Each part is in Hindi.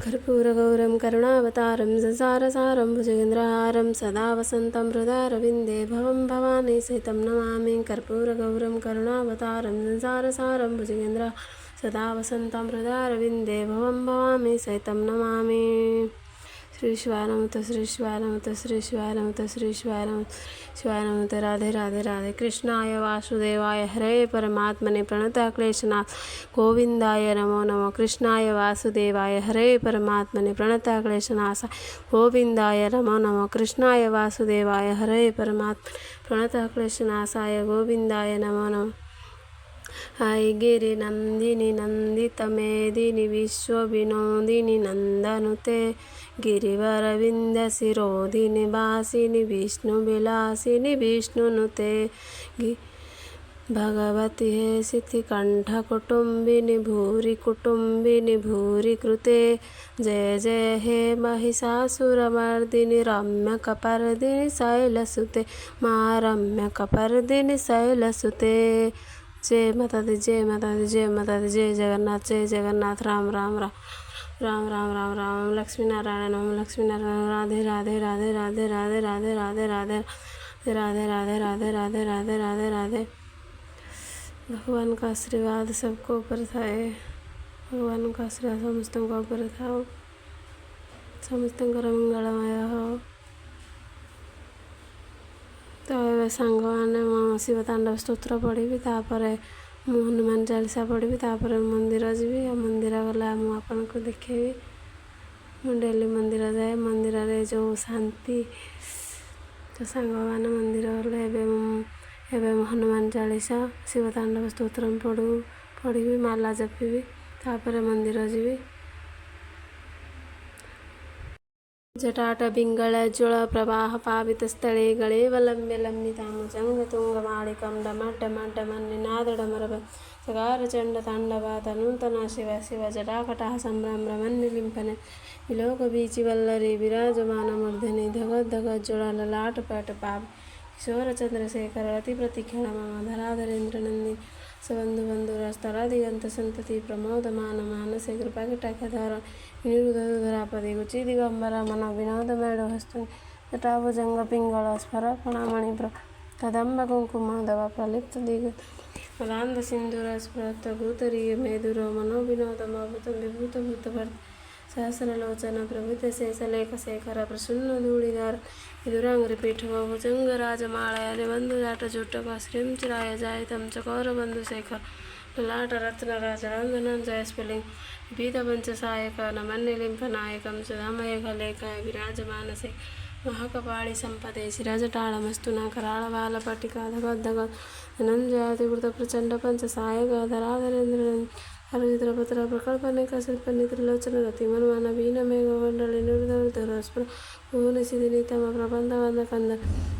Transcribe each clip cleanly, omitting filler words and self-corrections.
कर्पूरगौरं करुणावतारं संसारसारं भुजगेन्द्रहारं सदा वसन्तं हृदयारविन्दे भवं भवानी सहितं नमामि। कर्पूरगौरं करुणावतारं संसारसारं भुजगेन्द्रहारं सदा वसन्तं हृदयारविन्दे भवं भवामी सहितं नमामि। श्री शिवाय नमः, श्री शिवाय नमः, श्री शिवाय नमः, श्री शिवाय नमः, शिवाय नमः। राधे राधे राधे। कृष्णाय वासुदेवाय हरे परमात्मने प्रणतः क्लेशनाथ गोविंदाय नमो नमः। कृष्णाय वासुदेवाय हरे परमात्मने प्रणतः क्लेशनाश गोविंदाय नमो नमः। कृष्णाय वासुदेवाय हरे परमात्मने प्रणतः क्लेशनाशाय गोविंदाय नमो नमः। हाय गिरि नंदिनी नंदित मेदिनी विश्वविनोदिनी नंदनुते गिरिवरविंद शिरोधिनी वासिनी विष्णुविलासिनी विष्णुनुते भगवती हे सिद्धिकंठ कुटुंबिनी भूरि कुटुंबिनी भूरि कृते जय जय हे महिषासुरमर्दिनी रम्य कपर्दिनी शैलसुते माँ रम्य कपर्दिनी शैलसुते। जय माता दी, जय माता दी, जय माता दी, जय जगन्नाथ, जय जगन्नाथ। राम राम राम राम राम राम राम। लक्ष्मी नारायण ओम लक्ष्मी नारायण। राधे राधे राधे राधे राधे राधे राधे राधे राधे राधे राधे राधे राधे राधे राधे। भगवान का आशीर्वाद सबको ऊपर थाए। भगवान का आशीर्वाद समस्तों का ऊपर थाओ। समस्तଙ୍କର मंगलमय हो। तो ए सांगने शिव तांडव स्तोत्र पढ़ी तापर मु हनुमान चालीसा पढ़ी तापर मंदिर जीवी। मंदिर गला मु आपन को देखेबी। मु डेली मंदिर जाए। मंदिर रे जो शांति तो सांग मैंने मंदिर गले एवं हनुमान चालीसा शिव तांडव स्तोत्र पढ़ी माला जपी तापर मंदिर जीवी। जटाट बिंगल ज्वल प्रवाह पावित स्थले गले वलम्ब्य लम्बितामुजंग तुंगमालिकं डमड्डमड्डमन्निनादडमरव सकार चंड तांडवा तनूतना शिव शिव जटाकटाः संभ्रमरमन्निलिम्पने विलोक बीचि वल्लरी विराजमान मूर्धनि धगद धगद ज्वल ललाट पट पाव किशोर चंद्रशेखर रति प्रतिक्षण मम धराधरेन्द्र नंदिनी सबंधु बंधुरस्तरा दिगंत संतति प्रमोदमान मानसे कृपा कटाक्षधर विनिरुधरापदे गुचि दिगंबर मन विनोद मेढ़ हस्तु जटाभुजंग पिंगल स्फर फणामणि कदम्ब कुंकुमाधव प्रलिप्त दिग मदान्ध सिंधुर स्फुरत भूतरीय मेदुर मनो विनोदमभूत विभूत भूतभर्त सहस्रलोचन प्रभुत शेषलेख शेखर प्रसन्न धूलिधर विदुरांग्रिपीठ भुजंग राजमालय बंधुजाट जुटक श्रीं चिराय जायतं चकोर बंधुशेखर ललाट रत्नराज रंगनं जयस्फुलिंग विविध पंचसायक नमन्निलिम्फनायकं सुधामयघलेखाय विराजमानसे महाकपाळि संपदे शिरजटाळमस्तु न कराळबालपट्टिका धगद्धग धनञ्जयातिवृत प्रचंड पंचसायक धराधरेन्द्र हरिद्रपत्र प्रकल्पनेक शिल्पनि त्रिलोचन गति मनमान वीण मेघमण्डले निर्धरस्फुर भुवनसिद्धिनितम प्रबन्धवन्दकन्द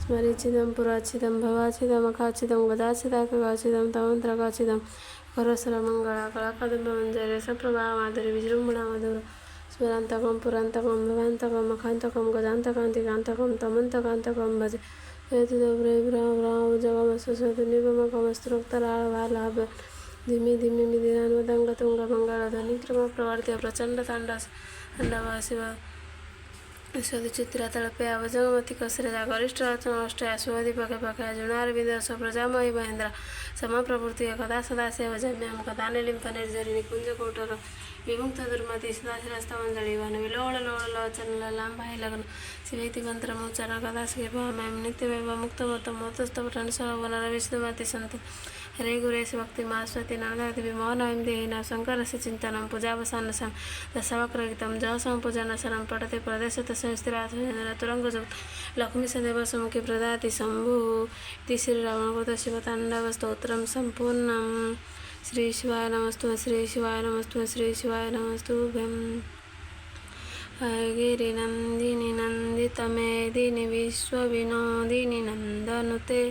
स्मरिचिदं पुराचिदं भवाचिदं अखाचिदं गदाचिदाकगाचिदं तमन्त्रगाचिदं करसरमङ्गला कलाकदम्बमञ्जरे सप्रभामाधुरि विजृम्भणा मधुर स्मरान्तकं पुरान्तकं भवान्तकं अखान्तकं गजान्तकान्तिकान्तकं तमन्तकान्तकं भजे जयतिदव्रैव्राव्राव जगमसुसतु निगमकमस्त्रोक्तराळभालाभ धिमी धिमी मिदिनान्वदंग तुंग मंगल ध्वनि क्रम प्रवर्त्य प्रचंड तांडव शिव चित्रा तड़पे अवजगमति कसरेजा गरिष्ठ रचना अष्टया सुवधि पके पके जुनार विदर्श प्रजामयी महेंद्र सम प्रवृत्ति कदा सदा सेव जम्याम कदा निलिम्फ निर्जरि निकुंज कोटर विमुक्त दुर्मति सदाशिरस्तमंजलि वन विलोल लोल लोचन ललाम्बाहि लग्न शिवेति मंत्रमुच्चारण कदा शिवमयं नित्यमेव मुक्तमोत्तम मोतस्तपटन सर्ववन रविष्णुमति संत हरे गुरेश भक्ति मास्वती नागति विमोहनं देहिना शंकरस्य चिंतनं पूजावसान दशवक्रगीतं जसं पूजनशरं पठते प्रदेशत संस्थिराथ तुरंगजुक्त लक्ष्मी सदैव सुमुखी प्रदाति शंभु इति श्रीरावणकृत शिवतांडव स्तोत्रं संपूर्णम्। श्री शिवाय नमस्तु, श्री शिवाय नमस्तु, श्री शिवाय नमस्तुभ्यं। गिरि नंदिनी नंदित मेदिनी विश्वविनोदिनी नंदनुते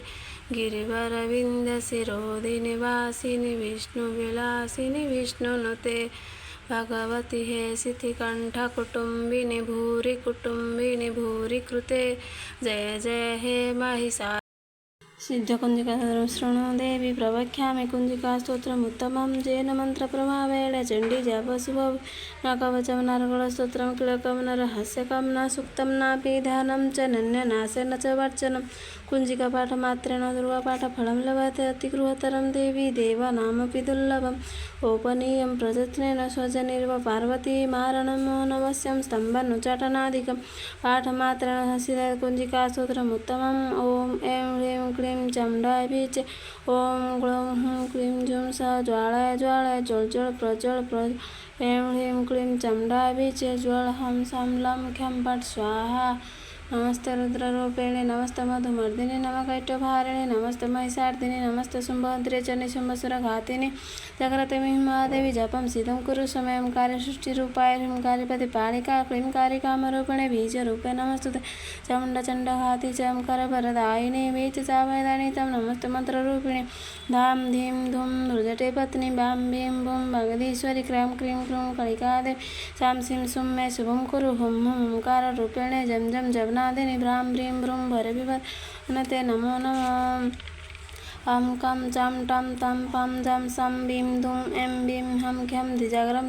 गिरिवरविंद शिरोधिनी वासिनी विष्णुविलासिनी विष्णुनुते भगवती हे सिद्धिकंठ कुटुंबिनी भूरि कृते जय जय हे महिषा सिद्धकुञ्जिका शृणु देवी प्रवक्ष्यामि कुञ्जिकास्तोत्रमुत्तमं येन मन्त्रप्रभावेण चण्डी जपशुभं न कवचं नरगुणस्तोत्रं किलकं न रहस्यकं न सुक्तं नापि ध्यानं च नन्यनाशेन च वर्चनं कुञ्जिकापाठमात्रेण दुर्वापाठफलं लभते अतिगृहतरं देवी देवानामपि दुर्लभम् औपनीयं प्रयत्नेन स्वजनिर्व पार्वती मारणं नवस्यं स्तम्भनुचाटनादिकं पाठमात्रेण हसित कुञ्जिकास्तोत्रमुत्तमम् ॐ ऐं ह्रीं क्लीं चण्डाय बीच ॐ ग्लौं हुं क्लीं जुं स ज्वालाय ज्वालाय ज्वल प्रज्वल ऐं ह्रीं क्लीं चण्डाय बीच ज्वल हं सं लं ख्यं फट् स्वाहा नमस्ते रुद्ररूपिणे नमस्ते मधुमर्दिने नमः कैटभारिणे नमस्ते महिषार्दिने नमस्ते शुम्भद्रे च निशुम्भसुरघातिने जाग्रते महादेवी जपं सिद्धं कुरु समयं कार्यसृष्टिरूपाय ह्रींकारिपति पालिका क्लींकारी कामरूपिणे बीजरूपे नमस्तुते चामुण्डचण्डघाति च करभरदायिने बीज चावैदानि तं नमस्ते मंत्ररूपिणे धां धीं धूं धृजटे पत्नी बां भीं भूं भगदीश्वरी क्रां क्रीं क्रूं कलिकादेवी सां सिं सुं मे शुभं कुरु हुं हुं ओंकाररूपिणे जं जं जवनादिनि भ्रां भ्रीं भ्रूं भरविभते नमो नमः अं कं चं टं तं पं जं सं बीं धूं ऐं बीं हं ख्यं धिजागरं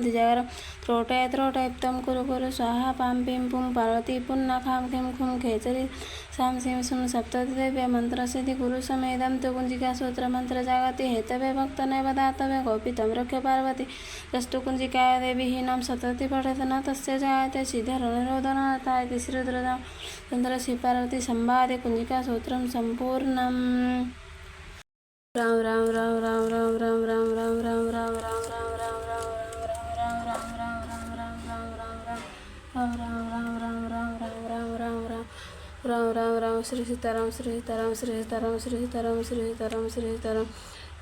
त्रोटयप्तं कुरु स्वाहा पां पीं पुं पार्वती पुन्ना खां खीं खुं खेचरी सां सिं सुं सप्ततिदेव्य मन्त्रसिद्धि कुरु समेदं तु कुञ्जिकासूत्रमन्त्र जागति हेतवे भक्तनैव दातव्य गोपितं रक्ष पार्वती यस्तु कुञ्जिकाय देवीहीनं सतति पठेत न तस्य जायते सिद्धरनिरोधनता इति श्रीरुद्रदा तन्त्रश्री पार्वती संवादे कुञ्जिकासूत्रं सम्पूर्णम् राम राम राम राम राम राम राम राम राम राम राम राम राम श्री सीताराम श्री सीताराम श्री सीताराम श्री सीताराम श्री सीताराम श्री सीताराम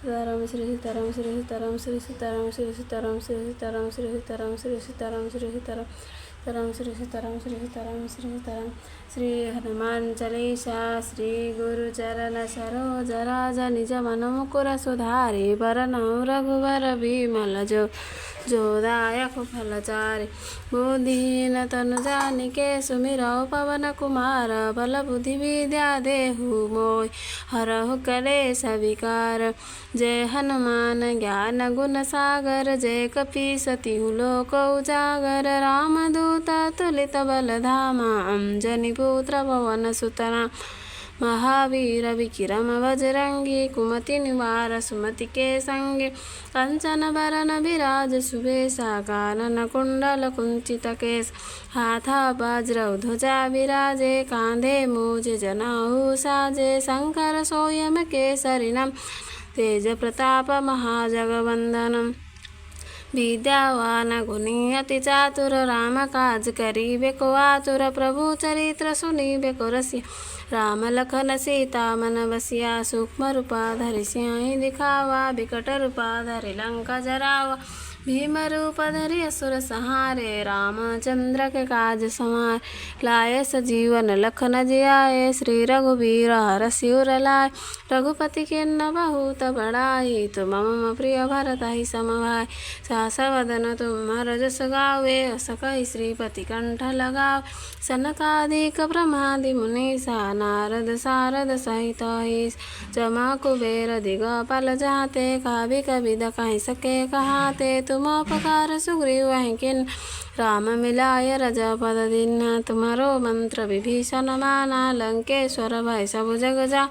सीताराम श्री सीताराम श्री सीताराम श्री सीताराम श्री सीताराम श्री सीताराम श्री सीताराम श्री सीताराम श्री सीताराम सीताराम श्री सीताराम श्री सीताराम श्री सीताराम श्री हनुमान चालीसा श्री गुरुचरण सरोज राज निज मन मुकुर सुधारि वरनौ रघुवर विमल जो दायक फलचारि बुद्धिहीन तनु जानिके सुमिरौ पवन कुमार बल बुद्धि विद्या देहु मोहि हरहु कलेश विकार जय हनुमान ज्ञान गुण सागर जय कपीस तिहु लोक उजागर रामदूत तुलित बल धामा अंजनी पुत्र पवन सुतना महावीर विक्रम बजरंगी कुमति निवार सुमति के संगे कंचन बरन विराज सुबेसा कानन कुंडल कुंचित केश हाथा वज्र ध्वजा विराजे कांधे मूज जनाहु साजे शंकर सोयम केसरिनम तेज प्रताप महाजगवंदनम विद्यावान गुणी अति चातुर राम काज करिबे को आतुर प्रभु चरित्र सुनिबे को रसिया राम लखन सीता मन बसिया सूक्ष्म रूपा धरि सिंह दिखावा बिकट रूपा धरि लंका जरावा भीम रूप धरि असुर सहारे रामचंद्र के काज समार लाए सजीवन लखन जियाए श्री रघुवीर हर सिर लाए रघुपति के न बहुत बड़ाई तुम मम प्रिय भरत ही समभाई सास वदन तुम जस गावे अस कहि श्रीपति कंठ लगाव सनकादिक ब्रह्मादि मुनीसा नारद सारद सहित ईश जमा कुबेर दिगपाल जाते काव्य कविद कहि सके कहाते तुम उपकार सुग्रीव किन राम मिलाय रजा पद दीन्हा तुम्हारो मंत्र विभीषण माना लंकेश्वर भय सब जग जा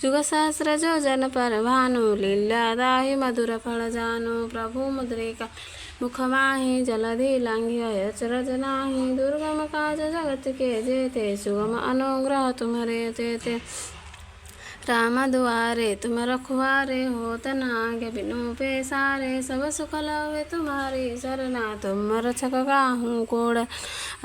जुग सहस्र जो जन पर भानु लीला दाहि मधुर फल जानु प्रभु मुद्रिका मुख माहि जलधि लांघ्य अचरज नाही दुर्गम काज जगत के जेते सुगम अनुग्रह तुम्हारे तेते राम दुआरे तुम रखवारे होत न आगे बिनु पैसारे सब सुख लवे तुम्हारी सरना तुम रक्षक काहू कोड़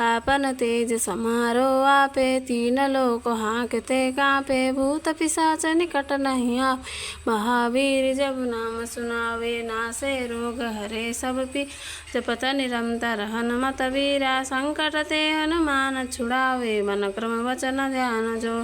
आपन तेज समारो आपे तीन लोक हाँकते कापे भूत पिशाच निकट नहीं आप महावीर जब नाम सुनावे नासे रोग हरे सब पी जपत निरंतर हनुमत वीरा संकट ते हनुमान छुड़ावे मन क्रम वचन ध्यान जो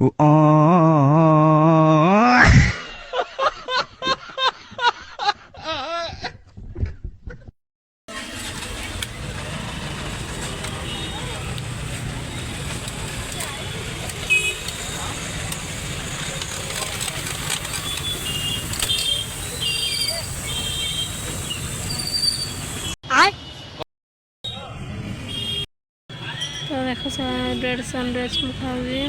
तो देखो डेढ़ सनराइज में खाऊंगी।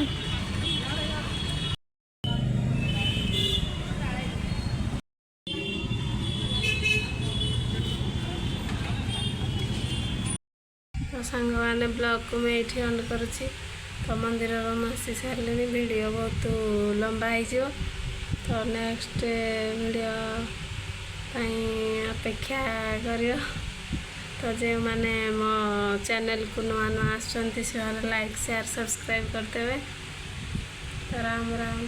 तो सांग मैंने ब्लॉग को मैं ये ऑन करुँची। तो मंदिर आसी सारे वीडियो बहुत लंबा हो तो नेक्स्ट वीडियो अपेक्षा करियो। तो जो मैंने मो चैनल को नुआ नुआ आसुँच से लाइक शेयर सब्सक्राइब करदेवे। तो राम राम।